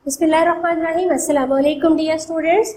Bismillahirrahmanirrahim. Assalamu alaikum dear students.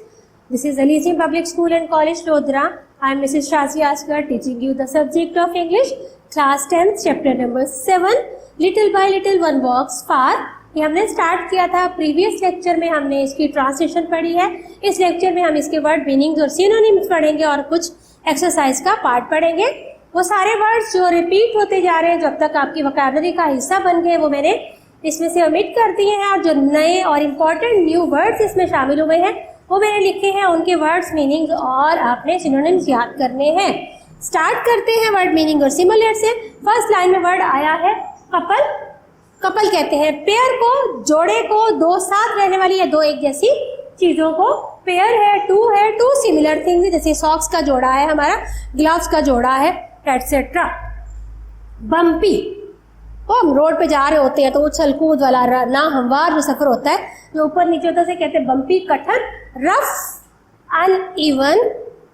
This is Elysium Public School and College Lodhra. I am Mrs. Shazia Asghar teaching you the subject of English class 10th chapter number 7 Little by Little One Walks Far. ये हमने start किया था previous lecture में, हमने इसकी translation पढ़ी है। इस लेक्चर में हम इसके वर्ड मीनिंग्स और सिनोनिम्स पढ़ेंगे और कुछ एक्सरसाइज का पार्ट पढ़ेंगे। वो सारे वर्ड्स जो रिपीट होते जा रहे हैं, जो अब तक आपकी वोकैबुलरी का हिस्सा बन गए, वो मैंने इसमें से ओमिट कर दिए हैं, और जो नए और इम्पोर्टेंट न्यू वर्ड्स इसमें शामिल हुए हैं वो मैंने लिखे हैं। उनके वर्ड्स मीनिंग्स और आपने सिनोनिम्स याद करने हैं। स्टार्ट करते हैं वर्ड मीनिंग और सिमिलर से। फर्स्ट लाइन में वर्ड आया है कपल। कपल कहते हैं पेयर को, जोड़े को, दो साथ रहने वाली या दो एक जैसी चीजों को पेयर है, टू सिमिलर थिंग्स, जैसे सॉक्स का जोड़ा है हमारा, ग्लव्स का जोड़ा है, एटसेट्रा। बम्पी, तो हम रोड पे जा रहे होते हैं तो उछल कूद वाला ना हमवार जो सफर होता है, जो ऊपर नीचे होता है, उसे कहते हैं बम्पी। कठिन, रफ, अनइवन,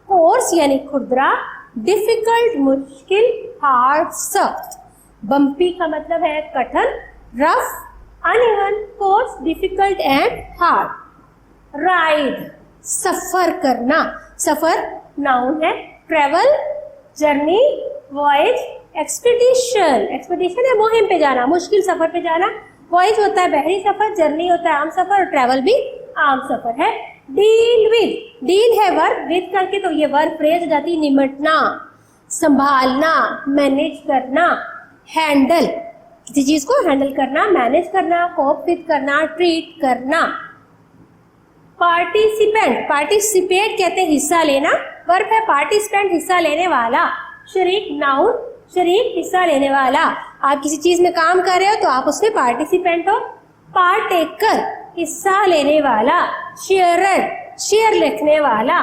कोर्स यानी खुरदरा, डिफिकल्ट मुश्किल, हार्ड, सख्त। बम्पी का मतलब है कठिन, rough, uneven, coarse, difficult and hard. Ride, सफर करना। सफर नाउन है। Travel, journey, voyage, expedition. Expedition है मुहिम पे जाना, मुश्किल सफर पे जाना। वॉयज होता है बहरी सफर, जर्नी होता है आम सफर, और ट्रैवल भी आम सफर है। डील विद, डील है वर्ब, विद करके तो ये वर्ब फ्रेज हो जाती है निमटना, संभालना, मैनेज करना। हैंडल, किसी चीज को हैंडल करना, मैनेज करना, कोप विद करना, ट्रीट करना। पार्टिसिपेंट, पार्टिसिपेट कहते हैं हिस्सा लेना, वर्ब है पार्टिसिपेंट, हिस्सा लेने वाला। शरीक, नाउन, शरीक हिस्सा लेने वाला। आप किसी चीज में काम कर रहे हो तो आप उसमें पार्टिसिपेंट हो। पार्टेकर, हिस्सा लेने वाला। शेयरर, शेयर लिखने वाला।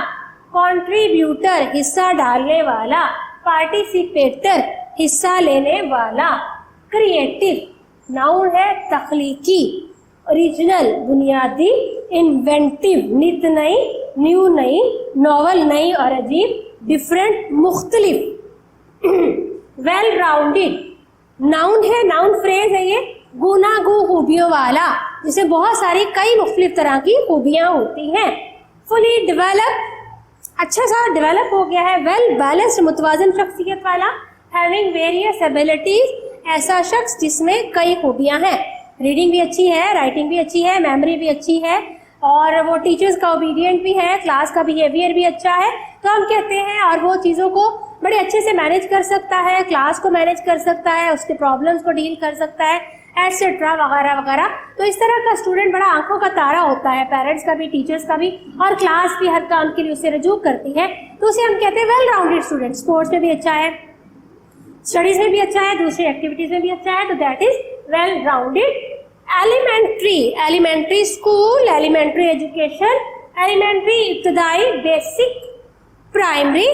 कंट्रीब्यूटर, हिस्सा डालने वाला। पार्टिसिपेटर, हिस्सा लेने वाला। क्रिएटिव, नाउन है तख्लीकी। ओरिजिनल, बुनियादी। इन्वेंटिव, नित नई, न्यू नई, नॉवल नई और अजीब, डिफरेंट मुख्तलिफ। वेल राउंडेड, नाउन है, नाउन फ्रेज है ये, गुनागू खूबियों वाला, जिसमें बहुत सारी कई मुख्तलिफ तरह की खूबियां होती हैं। फुली डेवलप, अच्छा सा डेवलप हो गया है। वेल बैलेंस्ड, मुतवाजन शख्सियत वाला। हैविंग वेरियस एबिलिटीज, ऐसा शख्स जिसमें कई खूबियां हैं। रीडिंग भी अच्छी है, राइटिंग भी अच्छी है, मेमोरी भी अच्छी है, और वो टीचर्स का ओबीडियंट भी है, क्लास का बिहेवियर भी अच्छा है, तो हम कहते हैं। और वो चीज़ों को बड़े अच्छे से मैनेज कर सकता है, क्लास को मैनेज कर सकता है, उसके प्रॉब्लम्स को डील कर सकता है, एटसेट्रा वगैरह वगैरह। तो इस तरह का स्टूडेंट बड़ा आंखों का तारा होता है, पेरेंट्स का भी, टीचर्स का भी, और क्लास भी हर काम के लिए उसे रजू करती है, तो उसे हम कहते हैं वेल राउंडेड स्टूडेंट। स्पोर्ट्स में भी अच्छा है, स्टडीज में भी अच्छा है, दूसरी एक्टिविटीज में भी अच्छा है, तो that is well rounded. Elementary, elementary school, elementary education, elementary इब्तदाई, बेसिक, प्राइमरी,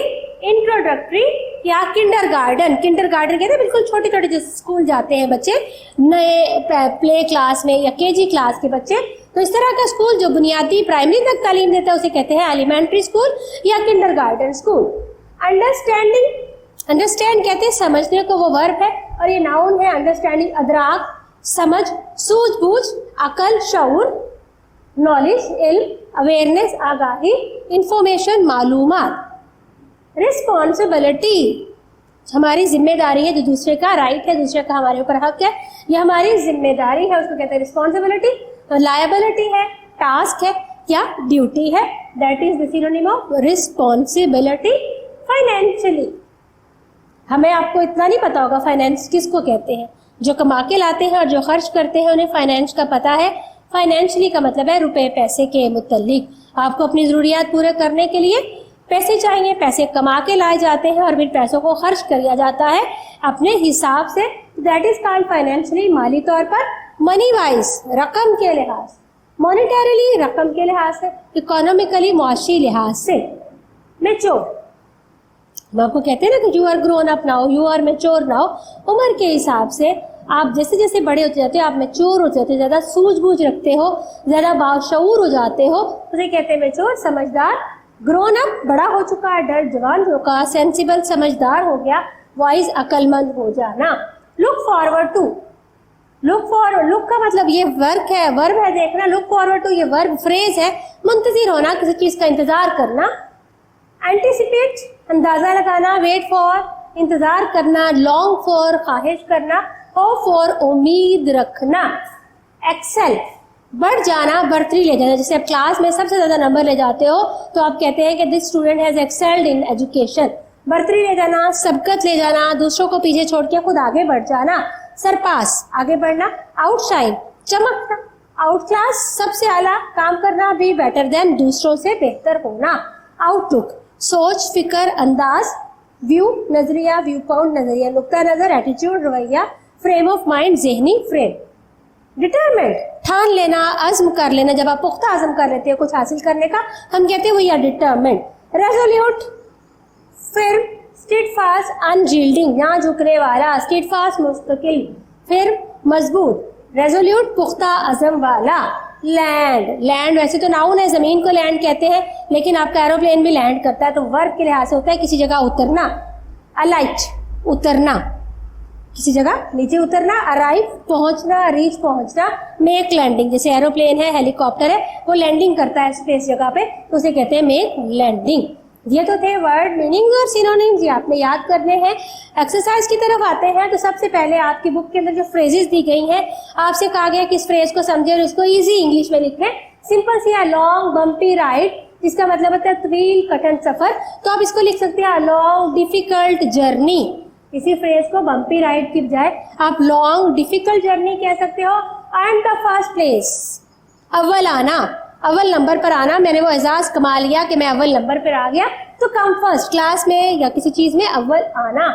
इंट्रोडक्टरी या किंडर गार्डन। किंडर गार्डन कहते हैं बिल्कुल छोटे छोटे जो स्कूल जाते हैं बच्चे, नए प्ले क्लास में या केजी क्लास के बच्चे, तो इस तरह का स्कूल जो बुनियादी प्राइमरी तक तालीम देता है उसे कहते हैं एलिमेंट्री स्कूल या Kinder garden school. Understanding, understand कहते हैं समझने को, वो वर्ब है, और ये नाउन है। अंडरस्टैंडिंग, अदराक, समझ, सूझबूझ, अकल, शऊर। नॉलेज, इल्म, अवेयरनेस, आगाही, इंफॉर्मेशन, मालूमात। रिस्पॉन्सिबिलिटी, हमारी जिम्मेदारी है, जो दूसरे का राइट है, दूसरे का हमारे ऊपर हक है, ये हमारी जिम्मेदारी है, उसको कहते हैं रिस्पॉन्सिबिलिटी। लायबिलिटी है, टास्क है या ड्यूटी है, that is the synonym of responsibility. Financially, हमें आपको इतना नहीं पता होगा फाइनेंस किसको कहते हैं, जो कमा के लाते हैं और जो खर्च करते हैं उन्हें फाइनेंस का पता है। फाइनेंशियली का मतलब है रुपए पैसे के मुतल्लिक। आपको अपनी ज़रूरियात पूरे करने के लिए पैसे चाहिए, पैसे कमा के लाए जाते हैं और फिर पैसों को खर्च किया जाता है अपने हिसाब से, दैट इज कॉल्ड फाइनेंशियली। माली तौर पर, मनी वाइज, रकम के लिहाज, मॉनिटरीली, रकम के लिहाज से, इकोनॉमिकली, मुआशी लिहाज से। मैच्योर, हम आपको कहते हैं ना कि you are grown up now, you are mature now. उम्र के हिसाब से आप जैसे जैसे बड़े होते जाते हो, आप मैच्योर हो जाते हो, ज़्यादा सूझबूझ रखते हो, ज़्यादा बाशऊर हो जाते हो, उसे कहते हैं मैच्योर, समझदार। ग्रोन अप, बड़ा हो चुका है, डर जवान हो चुका, सेंसिबल, समझदार हो गया। वाइज, अक्लमंद हो जाना। Look forward to, look for, look का मतलब ये वर्क है, वर्ब है देखना, लुक फॉरवर्ड टू ये वर्ब फ्रेज है, मुंतजिर होना, किसी चीज का इंतजार करना। एंटिसिपेट अंदाजा लगाना, वेट फॉर इंतजार करना, लॉन्ग फॉर ख्वाहिश करना, होप फॉर उम्मीद रखना। एक्सेल बढ़ जाना, बढ़तरी ले जाना, जैसे आप क्लास में सबसे ज्यादा नंबर ले जाते हो तो आप कहते हैं कि this student has excelled in education. बढ़तरी ले जाना, सबकत ले जाना, दूसरों को पीछे छोड़ के खुद आगे बढ़ जाना। सरपास आगे बढ़ना, आउटशाइन चमकना, आउट क्लास सबसे आला काम करना, बी बेटर देन दूसरों से बेहतर होना। आउटलुक सोच, फिक्र, अंदाज। व्यू नजरिया, व्यू पॉइंट नजरिया, नुक्ता नजर, एटीट्यूड रवैया। फ्रेम ऑफ माइंड जहनी फ्रेम। डिटरमेंट ठान लेना, अज़्म कर लेना, जब आप पुख्ता अज़्म कर लेते हो कुछ हासिल करने का हम कहते हैं वी आर डिटरमेंट। रेजोल्यूट फिर स्टीडफास्ट अनजील्डिंग ना झुकने वाला, स्टीडफास्ट मुस्तकिल, फिर मजबूत, रेजोल्यूट पुख्ता अज़म वाला। लैंड, लैंड वैसे तो नाउन है, जमीन को लैंड कहते हैं, लेकिन आपका एरोप्लेन भी लैंड करता है तो वर्ब के लिहाज से होता है किसी जगह उतरना। अलाइट उतरना, किसी जगह नीचे उतरना। अराइव पहुंचना, रीच पहुंचना। मेक लैंडिंग जैसे एरोप्लेन है, हेलीकॉप्टर है, वो लैंडिंग करता है स्पेस जगह पे तो उसे कहते हैं मेक लैंडिंग। ये तो थे वर्ड मीनिंग्स और सिनोनिम्स, ये आपने याद करने हैं। एक्सरसाइज की तरफ आते हैं तो सबसे पहले आपकी बुक के अंदर जो फ्रेजेस दी गई हैं आपसे कहा गया कि इस फ्रेज को समझे और इसको इजी इंग्लिश में लिखें। सिंपल सी है लॉन्ग बम्पी राइड, जिसका मतलब होता है तवील कठिन सफर, तो आप इसको लिख सकते हैं लॉन्ग डिफिकल्ट जर्नी। इसी फ्रेज को बम्पी राइड की बजाय आप लॉन्ग डिफिकल्ट जर्नी कह सकते हो। एंड द फर्स्ट प्लेस अव्वल आना, अव्वल नंबर पर आना, मैंने वो एजाज कमा लिया कि मैं अव्वल नंबर पर आ गया तो कम फर्स्ट, क्लास में या किसी चीज में अव्वल आना।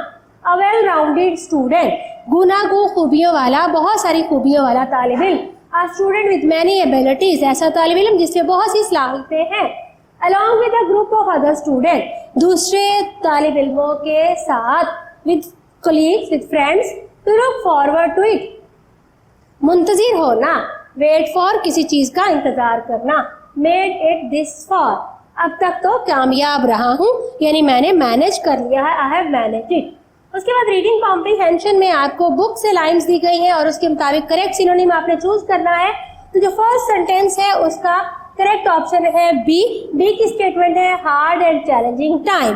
अ वेल राउंडेड स्टूडेंट गुनागू खूबियों वाला, बहुत सारी खूबियों वाला तालिब इल्म। A student with many abilities ऐसा तालिब इल्म जिसमें बहुत सी सलाहियतें हैं। Along with a group of other student दूसरे तालिब इल्मों के साथ। With colleagues, with friends. To look forward to it मुंतजिर होना। वेट फॉर किसी चीज का इंतजार करना। मेड इट दिस फॉर अब तक तो कामयाब रहा हूँ, यानी मैंने मैनेज कर लिया है, आई हैव मैनेज्ड इट। उसके बाद रीडिंग कॉम्प्रीहेंशन में आपको बुक से लाइंस दी गई है और उसके मुताबिक करेक्ट सिनोनिम आपने चूज करना है। तो जो फर्स्ट सेंटेंस है उसका करेक्ट ऑप्शन है बी। बी की स्टेटमेंट है hard and challenging time.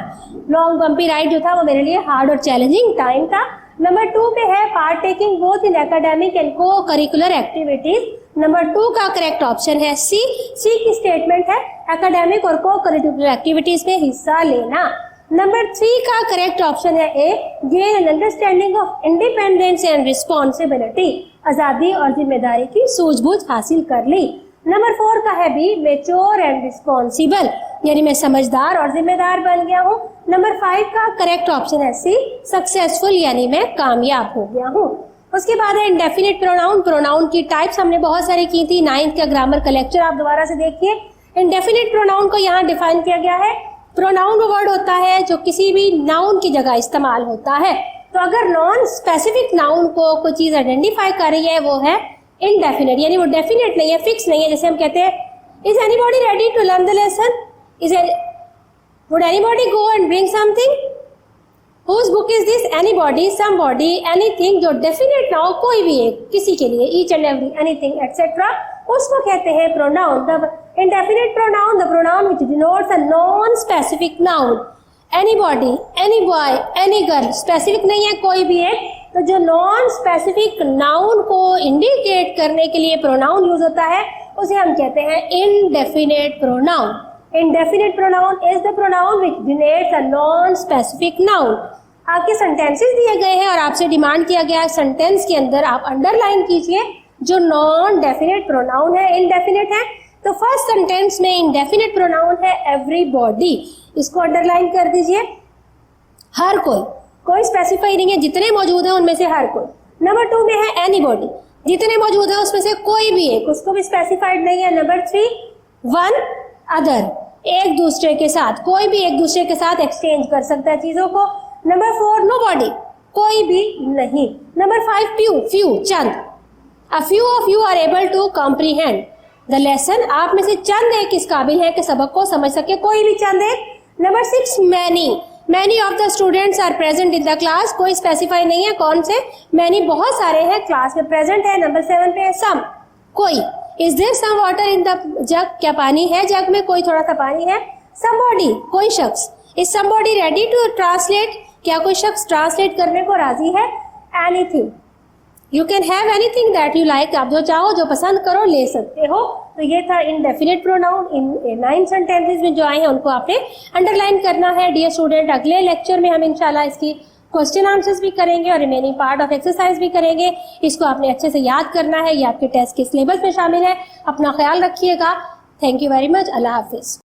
Long bumpy ride जो था वो मेरे लिए हार्ड और चैलेंजिंग टाइम था। नंबर 2 पे है part taking both in academic and को करिकुलर एक्टिविटीज। नंबर 2 का करेक्ट ऑप्शन है सी। सी की स्टेटमेंट है एकेडमिक और को करिकुलर एक्टिविटीज में हिस्सा लेना। नंबर 3 का करेक्ट ऑप्शन है A. Gain an understanding of independence and responsibility, आजादी और जिम्मेदारी की सूझबूझ हासिल कर ली। नंबर 4 का है बी। मेच्योर एंड रिस्पॉन्सिबल, यानी मैं समझदार और जिम्मेदार बन गया हूँ। नंबर 5 का करेक्ट ऑप्शन है सी। सक्सेसफुल, यानी मैं कामयाब हो गया हूँ। उसके बाद है इंडेफिनिट प्रोनाउन। प्रोनाउन की टाइप्स हमने बहुत सारी की थी, 9th का ग्रामर का लेक्चर आप दोबारा से देखिए। इंडेफिनिट प्रोनाउन को यहाँ डिफाइन किया गया है। प्रोनाउन वो वर्ड होता है जो किसी भी नाउन की जगह इस्तेमाल होता है। तो अगर नॉन स्पेसिफिक नाउन को कोई चीज आइडेंटिफाई कर रही है वो है इनडेफिनिट, यानी वो डेफिनेट नहीं है, फिक्स नहीं है। जैसे हम कहते हैं is anybody ready to learn the lesson, would anybody go and bring something, whose book is this, anybody, somebody, anything, जो डेफिनेट ना हो, कोई भी एक, किसी के लिए, each and every, anything etcetera, उसको कहते हैं pronoun. The indefinite pronoun, the pronoun which denotes a non specific noun. Anybody, any boy, any girl, specific नहीं है कोई भी एक। तो जो नॉन स्पेसिफिक नाउन को इंडिकेट करने के लिए प्रोनाउन यूज होता है उसे हम कहते हैं indefinite pronoun. Indefinite pronoun is the pronoun which denotes a non-specific noun। आपके सेंटेंसेस दिए गए हैं और आपसे डिमांड किया गया है सेंटेंस के अंदर आप अंडरलाइन कीजिए जो नॉन डेफिनेट प्रोनाउन है, इनडेफिनेट है। तो फर्स्ट सेंटेंस में इनडेफिनेट प्रोनाउन है एवरीबॉडी, इसको अंडरलाइन कर दीजिए। हर कोई, कोई स्पेसिफाई नहीं है, जितने मौजूद हैं उनमें से हर कोई। नंबर 2 में है एनीबॉडी, जितने मौजूद हैं उसमें से कोई भी एक, उसको भी स्पेसिफाइड नहीं है। नंबर 3 वन अदर, एक दूसरे के साथ, कोई भी एक दूसरे के साथ एक्सचेंज कर सकता है चीजों को। नंबर 4 नोबॉडी, कोई भी नहीं। नंबर 5 फ्यू, चंद, a few of you are able to comprehend the lesson, आप में से चंद एक इस काबिल है कि सबक को समझ सके, कोई भी चंद एक। Number 6 many, many of the students are present in the class, कोई स्पेसिफाई नहीं है कौन से, मैनी बहुत सारे हैं क्लास में प्रेजेंट है। नंबर 7 पे है सम, कोई। Is there some water in the jug, क्या पानी है जग में, कोई थोड़ा सा पानी है। समबॉडी, कोई शख्स। Is somebody ready to translate, क्या कोई शख्स ट्रांसलेट करने को राजी है। Anything, you can have anything that you like, आप जो चाहो जो पसंद करो ले सकते हो। तो ये था इनडेफिनिट प्रोनाउन। इन 9 सेंटेंसेस में जो आए हैं उनको आपने अंडरलाइन करना है। डियर स्टूडेंट, अगले लेक्चर में हम इंशाल्लाह इसकी क्वेश्चन आंसर्स भी करेंगे और रिमेनिंग पार्ट ऑफ एक्सरसाइज भी करेंगे। इसको आपने अच्छे से याद करना है, ये आपके टेस्ट के सिलेबस में शामिल है। अपना ख्याल रखिएगा। Thank you very much. Allah Hafiz.